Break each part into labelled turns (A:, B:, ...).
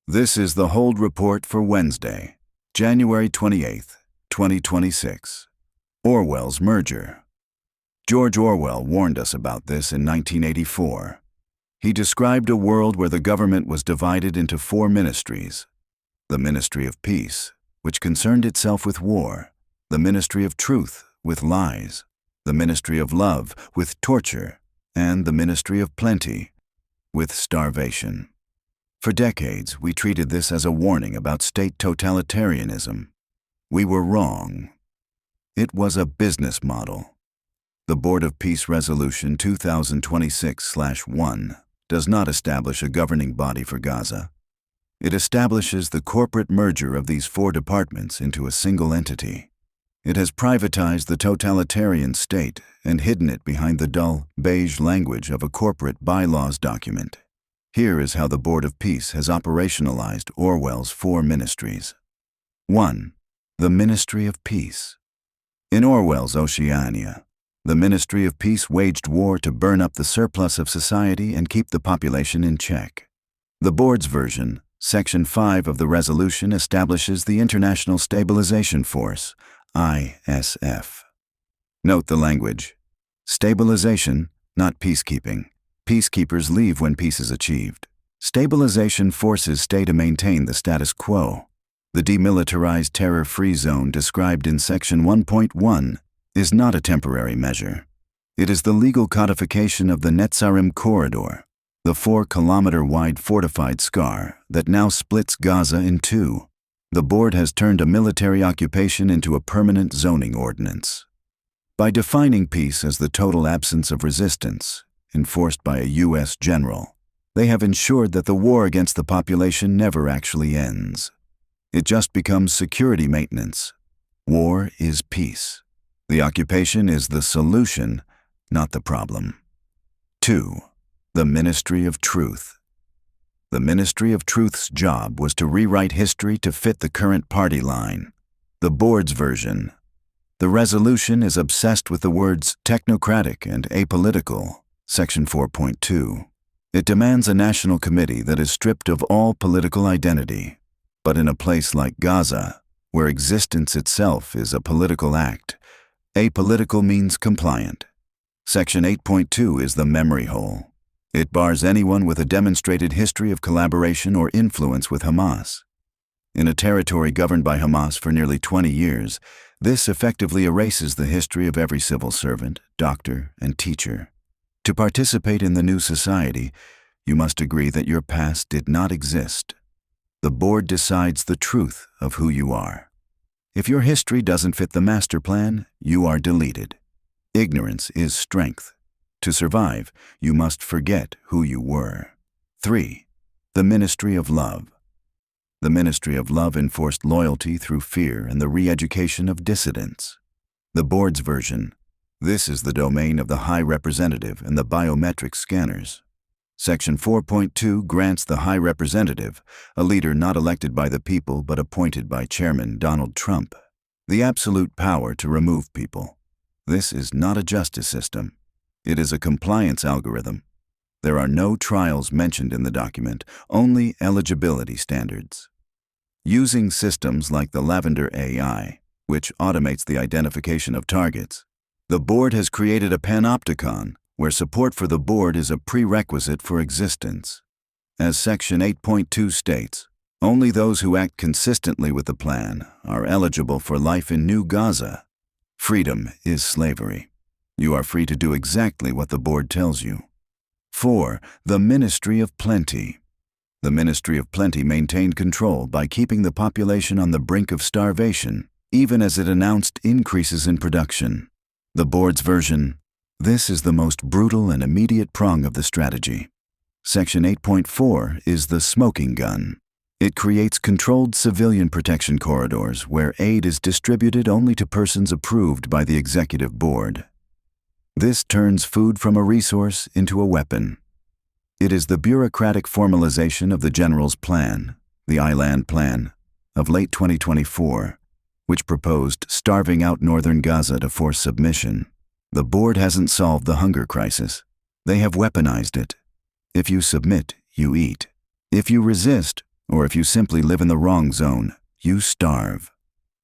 A: This is the Hold Report for Wednesday, January 28, 2026. Orwell's merger. George Orwell warned us about this in 1984. He described a world where the government was divided into four ministries: the Ministry of Peace, which concerned itself with war; the Ministry of Truth, with lies; the Ministry of Love, with torture; and the Ministry of Plenty, with starvation. For decades, we treated this as a warning about state totalitarianism. We were wrong. It was a business model. The Board of Peace Resolution 2026/1 does not establish a governing body for Gaza. It establishes the corporate merger of these four departments into a single entity. It has privatized the totalitarian state and hidden it behind the dull, beige language of a corporate bylaws document. Here is how the Board of Peace has operationalized Orwell's four ministries. 1. The Ministry of Peace. In Orwell's Oceania, the Ministry of Peace waged war to burn up the surplus of society and keep the population in check. The board's version, Section 5 of the resolution, establishes the International Stabilization Force, ISF. Note the language: stabilization, not peacekeeping. Peacekeepers leave when peace is achieved. Stabilization forces stay to maintain the status quo. The demilitarized terror-free zone described in Section 1.1 is not a temporary measure. It is the legal codification of the Netzarim Corridor, the 4-kilometer-wide fortified scar that now splits Gaza in two. The board has turned a military occupation into a permanent zoning ordinance. By defining peace as the total absence of resistance, enforced by a U.S. general, they have ensured that the war against the population never actually ends. It just becomes security maintenance. War is peace. The occupation is the solution, not the problem. 2. The Ministry of Truth. The Ministry of Truth's job was to rewrite history to fit the current party line. The board's version. The resolution is obsessed with the words technocratic and apolitical. Section 4.2. It demands a national committee that is stripped of all political identity. But in a place like Gaza, where existence itself is a political act, apolitical means compliant. Section 8.2 is the memory hole. It bars anyone with a demonstrated history of collaboration or influence with Hamas. In a territory governed by Hamas for nearly 20 years, this effectively erases the history of every civil servant, doctor, and teacher. To participate in the new society, you must agree that your past did not exist. The board decides the truth of who you are. If your history doesn't fit the master plan, you are deleted. Ignorance is strength. To survive, you must forget who you were. 3. The Ministry of Love. The Ministry of Love enforced loyalty through fear and the re-education of dissidents. The board's version. This is the domain of the High Representative and the biometric scanners. Section 4.2 grants the High Representative, a leader not elected by the people but appointed by Chairman Donald Trump, the absolute power to remove people. This is not a justice system. It is a compliance algorithm. There are no trials mentioned in the document, only eligibility standards. Using systems like the Lavender AI, which automates the identification of targets, the board has created a panopticon where support for the board is a prerequisite for existence. As Section 8.2 states, only those who act consistently with the plan are eligible for life in New Gaza. Freedom is slavery. You are free to do exactly what the board tells you. 4. The Ministry of Plenty. The Ministry of Plenty maintained control by keeping the population on the brink of starvation, even as it announced increases in production. The board's version. This is the most brutal and immediate prong of the strategy. Section 8.4 is the smoking gun. It creates controlled civilian protection corridors where aid is distributed only to persons approved by the executive board. This turns food from a resource into a weapon. It is the bureaucratic formalization of the General's Plan, the I-Land Plan, of late 2024, which proposed starving out northern Gaza to force submission. The board hasn't solved the hunger crisis. They have weaponized it. If you submit, you eat. If you resist, Or if you simply live in the wrong zone, you starve.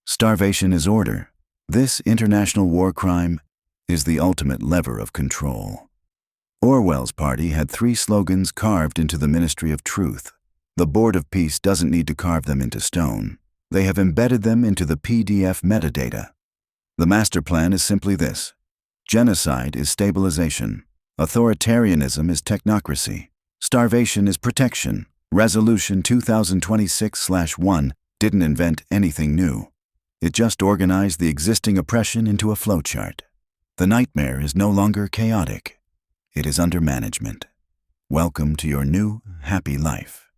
A: Starvation is order. This international war crime is the ultimate lever of control. Orwell's party had 3 slogans carved into the Ministry of Truth. The Board of Peace doesn't need to carve them into stone. They have embedded them into the PDF metadata. The master plan is simply this: genocide is stabilization, authoritarianism is technocracy, starvation is protection. Resolution 2026/1 didn't invent anything new. It just organized the existing oppression into a flowchart. The nightmare is no longer chaotic. It is under management. Welcome to your new, happy life.